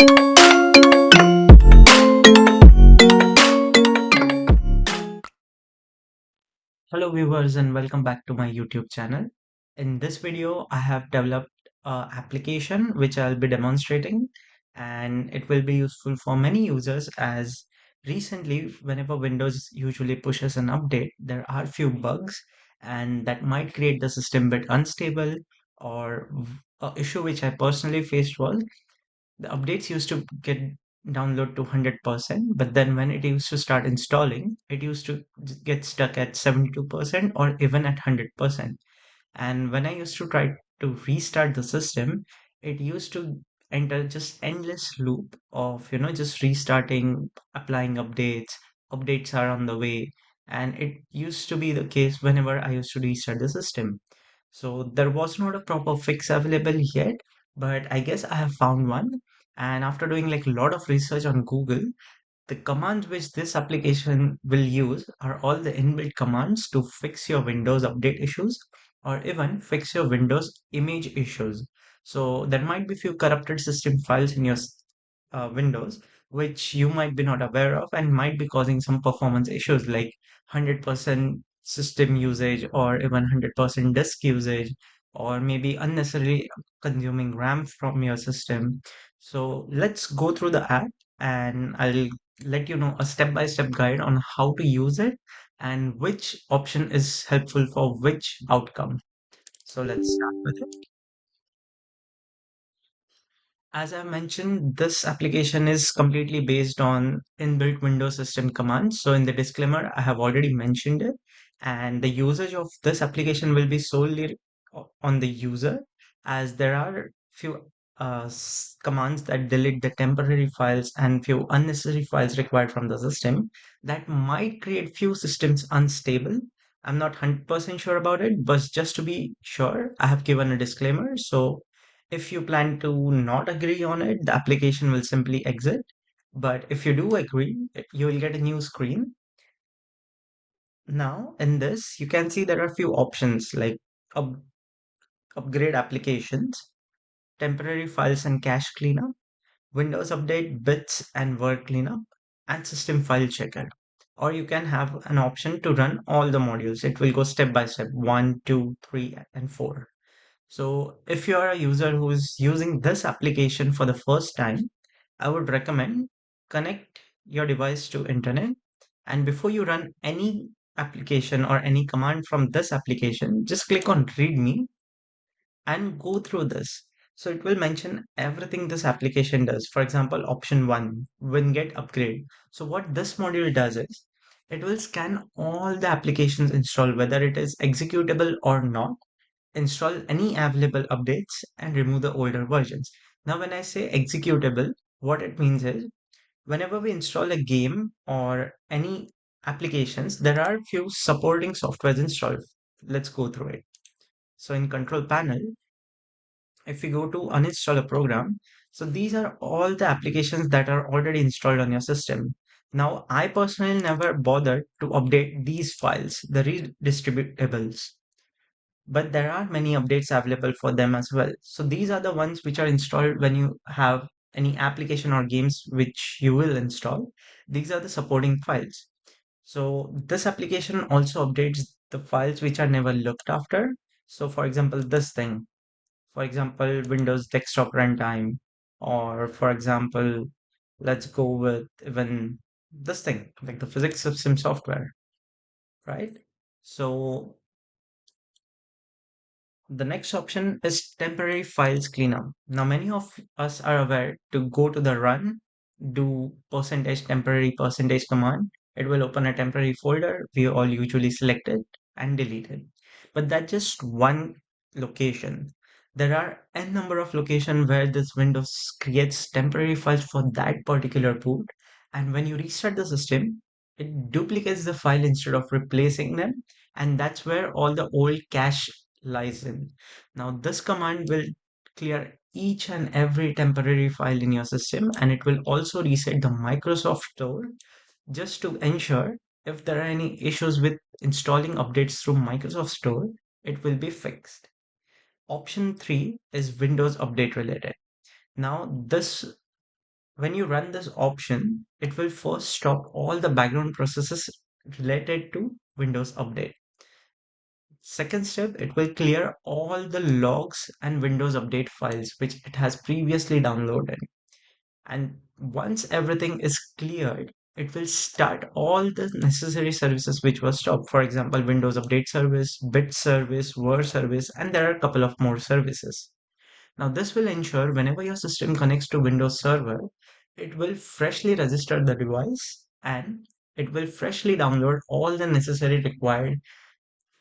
Hello viewers and welcome back to my YouTube channel. In this video, I have developed an application which I'll be demonstrating, and it will be useful for many users as recently whenever Windows usually pushes an update, there are few bugs and that might create the system bit unstable or a issue which I personally faced was the updates used to get download to 100%, but then when it used to start installing, it used to get stuck at 72% or even at 100%. And when I used to try to restart the system, it used to enter just endless loop of, just restarting, applying updates, updates are on the way. And it used to be the case whenever I used to restart the system. So there was not a proper fix available yet, but I guess I have found one. And after doing like a lot of research on Google, the commands which this application will use are all the inbuilt commands to fix your Windows update issues or even fix your Windows image issues. So there might be few corrupted system files in your Windows which you might be not aware of and might be causing some performance issues like 100% system usage or even 100% disk usage or maybe unnecessarily consuming RAM from your system. So let's go through the app and I'll let you know a step-by-step guide on how to use it and which option is helpful for which outcome. So let's start with it. As I mentioned, this application is completely based on inbuilt Windows system commands. So in the disclaimer, I have already mentioned it, and the usage of this application will be solely on the user, as there are few commands that delete the temporary files and few unnecessary files required from the system that might create few systems unstable. I'm not 100% sure about it, but just to be sure, I have given a disclaimer. So if you plan to not agree on it, the application will simply exit. But if you do agree, you will get a new screen. Now, in this, you can see there are a few options like up- upgrade applications, temporary files and cache cleanup, Windows Update bits and word cleanup, and system file checker. Or you can have an option to run all the modules. It will go step by step, one, two, three, and four. So if you are a user who is using this application for the first time, I would recommend connect your device to internet, and before you run any application or any command from this application, just click on readme and go through this. So it will mention everything this application does. For example, option one, WinGet upgrade. So what this module does is it will scan all the applications installed, whether it is executable or not, install any available updates and remove the older versions. Now, when I say executable, what it means is whenever we install a game or any applications, there are few supporting softwares installed. Let's go through it. So in control panel, if we go to uninstall a program, so these are all the applications that are already installed on your system. Now, I personally never bothered to update these files, the redistributables, but there are many updates available for them as well. So these are the ones which are installed when you have any application or games which you will install. These are the supporting files. So this application also updates the files which are never looked after. So for example, this thing, for example, Windows Desktop Runtime, or for example, let's go with even this thing, like the physics system software, right? So the next option is temporary files cleanup. Now, many of us are aware to go to the run, do percentage temporary percentage command. It will open a temporary folder. We all usually select it and delete it. But that's just one location. There are n number of locations where this Windows creates temporary files for that particular boot. And when you restart the system, it duplicates the file instead of replacing them. And that's where all the old cache lies in. Now, this command will clear each and every temporary file in your system, and it will also reset the Microsoft Store just to ensure if there are any issues with installing updates through Microsoft Store, it will be fixed. Option 3 is Windows Update related. Now, this When you run this option, it will first stop all the background processes related to Windows Update. Second step, it will clear all the logs and Windows Update files which it has previously downloaded. And once everything is cleared, it will start all the necessary services which were stopped. For example, Windows Update service, bit service, Word service, and there are a couple of more services. Now, this will ensure whenever your system connects to Windows Server, it will freshly register the device and it will freshly download all the necessary required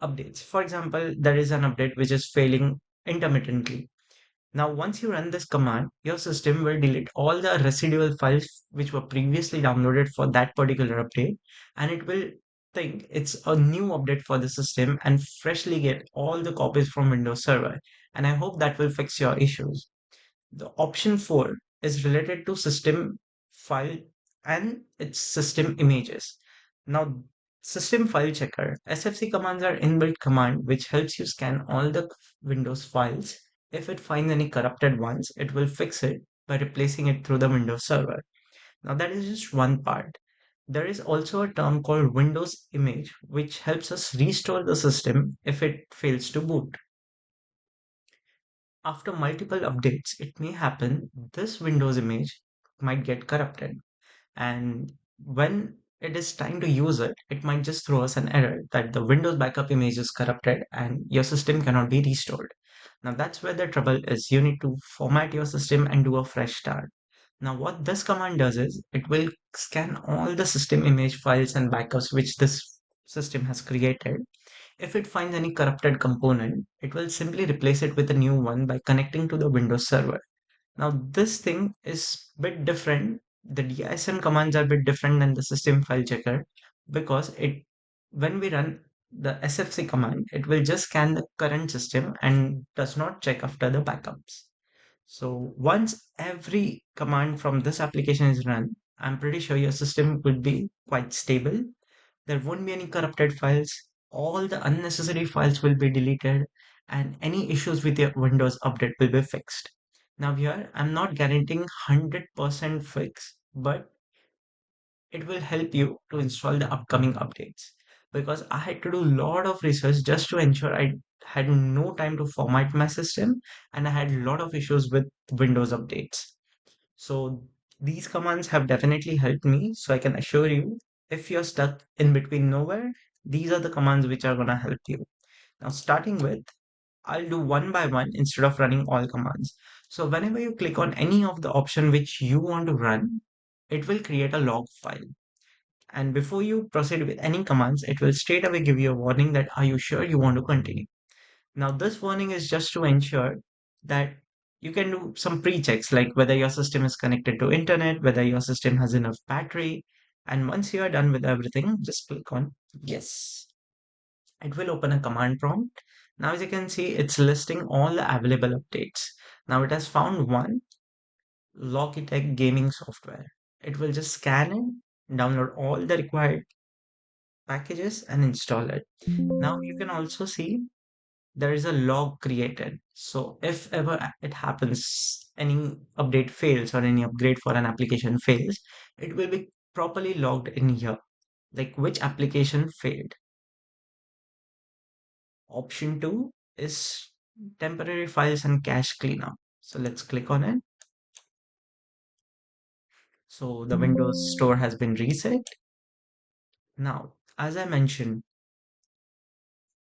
updates. For example, there is an update which is failing intermittently. Now, once you run this command, your system will delete all the residual files which were previously downloaded for that particular update, and it will think it's a new update for the system and freshly get all the copies from Windows Server. And I hope that will fix your issues. The option 4 is related to system file and its system images. Now, system file checker, SFC commands are inbuilt command which helps you scan all the Windows files. If it finds any corrupted ones, it will fix it by replacing it through the Windows server. Now, that is just one part. There is also a term called Windows image, which helps us restore the system if it fails to boot. After multiple updates, it may happen this Windows image might get corrupted. And when it is time to use it, it might just throw us an error that the Windows backup image is corrupted and your system cannot be restored. Now that's where the trouble is. You need to format your system and do a fresh start. Now what this command does is it will scan all the system image files and backups which this system has created. If it finds any corrupted component, it will simply replace it with a new one by connecting to the Windows server. Now this thing is bit different. The DISM commands are a bit different than the system file checker because it when we run the SFC command, it will just scan the current system and does not check after the backups. So once every command from this application is run, I'm pretty sure your system will be quite stable. There won't be any corrupted files. All the unnecessary files will be deleted and any issues with your Windows update will be fixed. Now here, I'm not guaranteeing 100% fix, but it will help you to install the upcoming updates because I had to do a lot of research just to ensure I had no time to format my system and I had a lot of issues with Windows updates. So these commands have definitely helped me. So I can assure you, if you're stuck in between nowhere, these are the commands which are going to help you. Now, starting with, I'll do one by one instead of running all commands. So whenever you click on any of the option which you want to run, it will create a log file. And before you proceed with any commands, it will straight away give you a warning that are you sure you want to continue? Now, this warning is just to ensure that you can do some pre-checks like whether your system is connected to internet, whether your system has enough battery. And once you are done with everything, just click on yes. It will open a command prompt. Now, as you can see, it's listing all the available updates. Now, it has found one Logitech gaming software. It will just scan it, download all the required packages, and install it. Now, you can also see there is a log created. So if ever it happens, any update fails or any upgrade for an application fails, it will be properly logged in here, like which application failed. Option 2 is temporary files and cache cleanup. So let's click on it. So the Windows Store has been reset. Now, as I mentioned,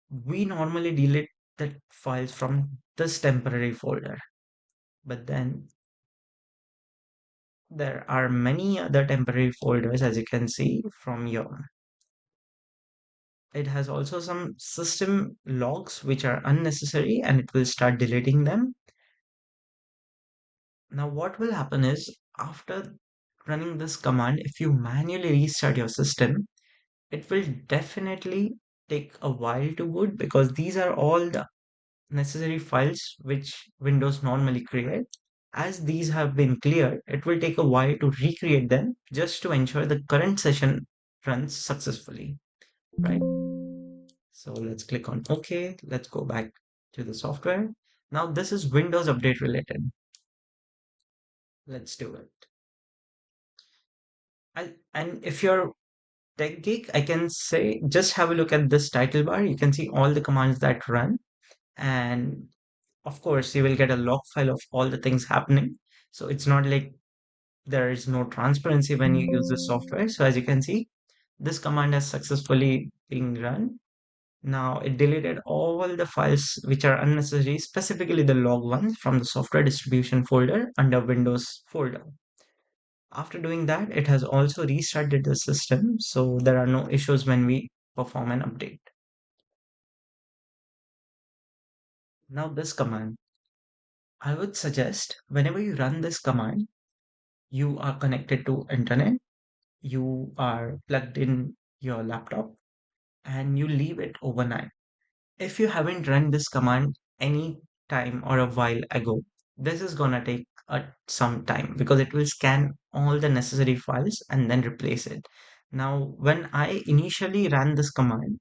we normally delete the files from this temporary folder, but then there are many other temporary folders as you can see from here. It has also some system logs which are unnecessary and it will start deleting them. Now what will happen is after running this command, if you manually restart your system, it will definitely take a while to boot because these are all the necessary files which Windows normally create. As these have been cleared, it will take a while to recreate them just to ensure the current session runs successfully, right? So let's click on OK. Let's go back to the software. Now this is Windows Update related. Let's do it. And if you're tech geek, I can say just have a look at this title bar. You can see all the commands that run, and of course, you will get a log file of all the things happening. So it's not like there is no transparency when you use the software. So as you can see, this command has successfully been run. Now it deleted all the files which are unnecessary, specifically the log ones from the software distribution folder under Windows folder. After doing that, it has also restarted the system, so there are no issues when we perform an update. Now this command, I would suggest whenever you run this command, you are connected to internet, you are plugged in your laptop, and you leave it overnight. If you haven't run this command any time or a while ago, this is gonna take some time because it will scan all the necessary files and then replace it. Now, when I initially ran this command,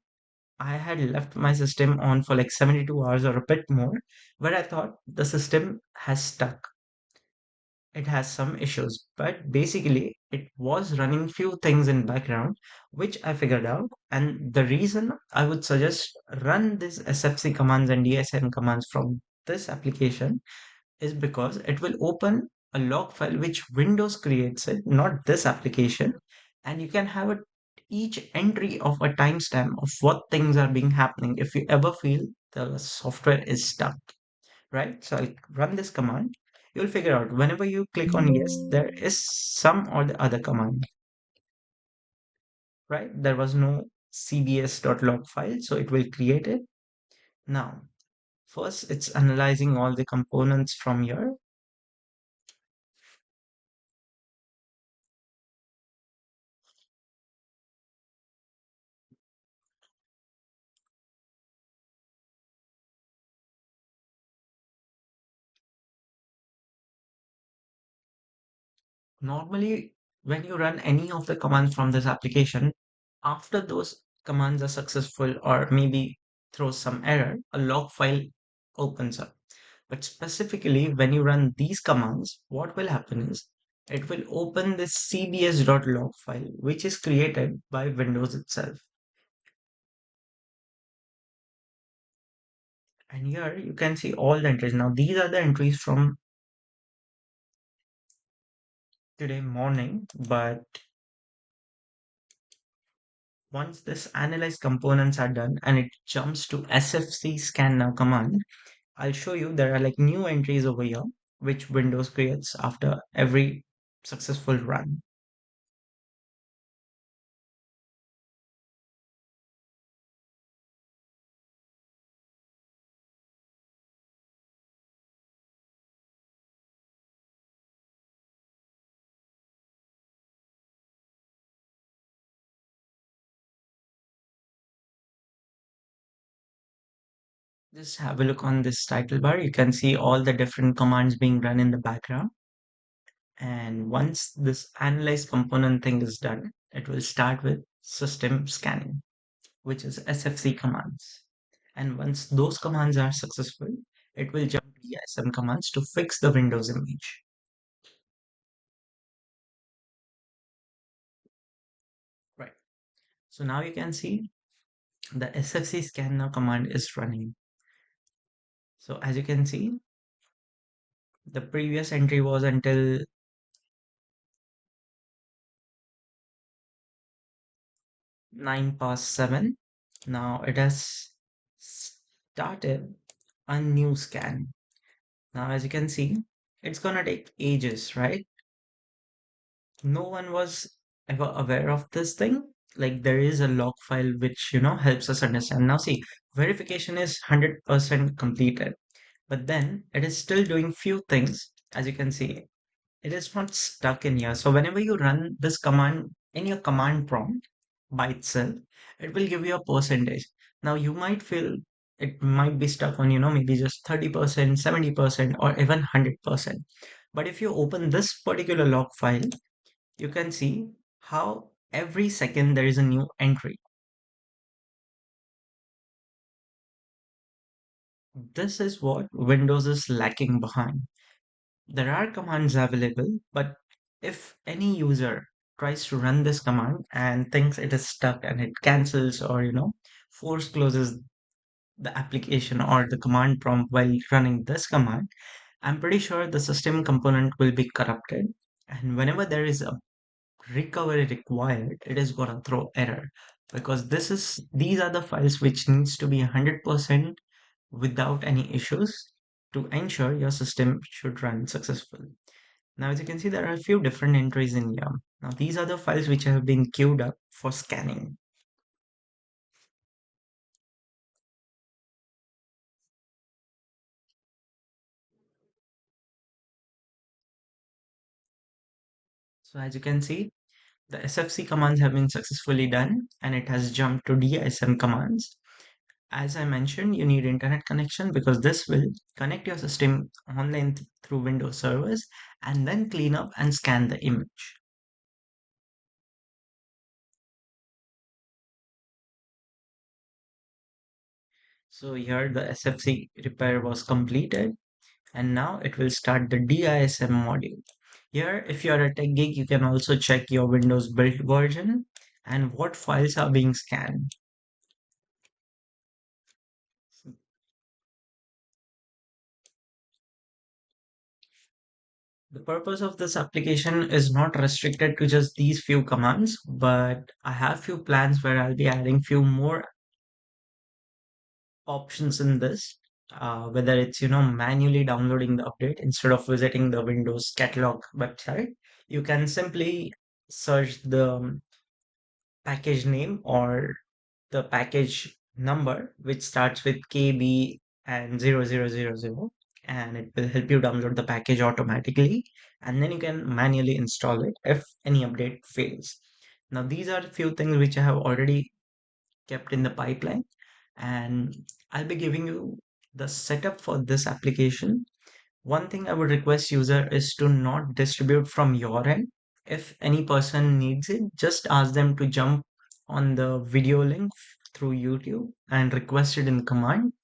I had left my system on for like 72 hours or a bit more, where I thought the system has stuck. It has some issues, but basically it was running few things in background, which I figured out. And the reason I would suggest run these SFC commands and DSM commands from this application is because it will open a log file which Windows creates it, not this application. And you can have each entry of a timestamp of what things are being happening if you ever feel the software is stuck, right? So I'll run this command. You'll figure out whenever you click on yes, there is some or the other command, right? There was no cbs.log file, so it will create it. Now, first it's analyzing all the components from here. Normally, when you run any of the commands from this application, after those commands are successful or maybe throws some error, a log file opens up. But specifically, when you run these commands, what will happen is it will open this cbs.log file, which is created by Windows itself. And here you can see all the entries. Now, these are the entries from today morning, but once this analyze components are done and it jumps to sfc scan now command, I'll show you there are like new entries over here, which Windows creates after every successful run. Just have a look on this title bar. You can see all the different commands being run in the background. And once this analyze component thing is done, it will start with system scanning, which is SFC commands. And once those commands are successful, it will jump to the SM commands to fix the Windows image. Right. So now you can see the SFC scan now command is running. So as you can see, the previous entry was until 9 past 7. Now it has started a new scan. Now, as you can see, it's gonna take ages, right? No one was ever aware of this thing. Like there is a log file which, helps us understand. Now see, verification is 100% completed, but then it is still doing few things. As you can see, it is not stuck in here. So whenever you run this command in your command prompt by itself, it will give you a percentage. Now you might feel it might be stuck on, maybe just 30%, 70%, or even 100%. But if you open this particular log file, you can see how every second there is a new entry. This is what Windows is lacking behind. There are commands available, but if any user tries to run this command and thinks it is stuck and it cancels or, force closes the application or the command prompt while running this command, I'm pretty sure the system component will be corrupted. And whenever there is a recovery required, it is going to throw error because these are the files which needs to be 100% without any issues to ensure your system should run successfully. Now, as you can see, there are a few different entries in here. Now, these are the files which have been queued up for scanning. So as you can see, the SFC commands have been successfully done and it has jumped to DISM commands. As I mentioned, you need internet connection because this will connect your system online through Windows servers and then clean up and scan the image. So here the SFC repair was completed and now it will start the DISM module. Here, if you're a tech geek, you can also check your Windows built version and what files are being scanned. The purpose of this application is not restricted to just these few commands, but I have few plans where I'll be adding few more options in this. Whether it's manually downloading the update instead of visiting the Windows catalog website, you can simply search the package name or the package number which starts with KB and 0000, and it will help you download the package automatically, and then you can manually install it if any update fails. Now these are a few things which I have already kept in the pipeline, and I'll be giving you the setup for this application. One thing I would request user is to not distribute from your end. If any person needs it, just ask them to jump on the video link through YouTube and request it in command.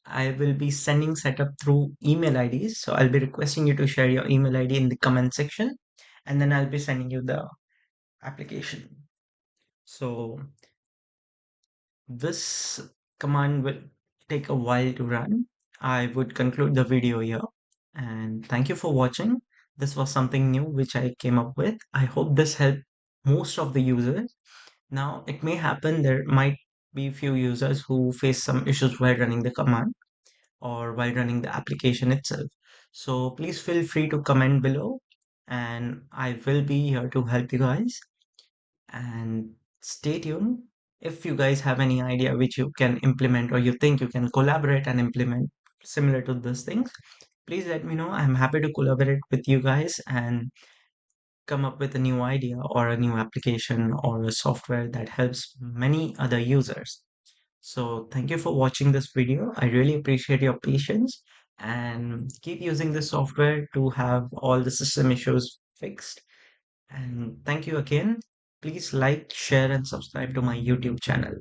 I will be sending setup through email IDs. So I'll be requesting you to share your email ID in the comment section and then I'll be sending you the application. So this command will take a while to run. I would conclude the video here and thank you for watching. This was something new which I came up with. I hope this helped most of the users. Now, it may happen there might be few users who face some issues while running the command or while running the application itself. So please feel free to comment below and I will be here to help you guys. And stay tuned. If you guys have any idea which you can implement or you think you can collaborate and implement similar to these things, please let me know. I'm happy to collaborate with you guys and come up with a new idea or a new application or a software that helps many other users. So thank you for watching this video. I really appreciate your patience and keep using this software to have all the system issues fixed. And thank you again. Please like, share, and subscribe to my YouTube channel.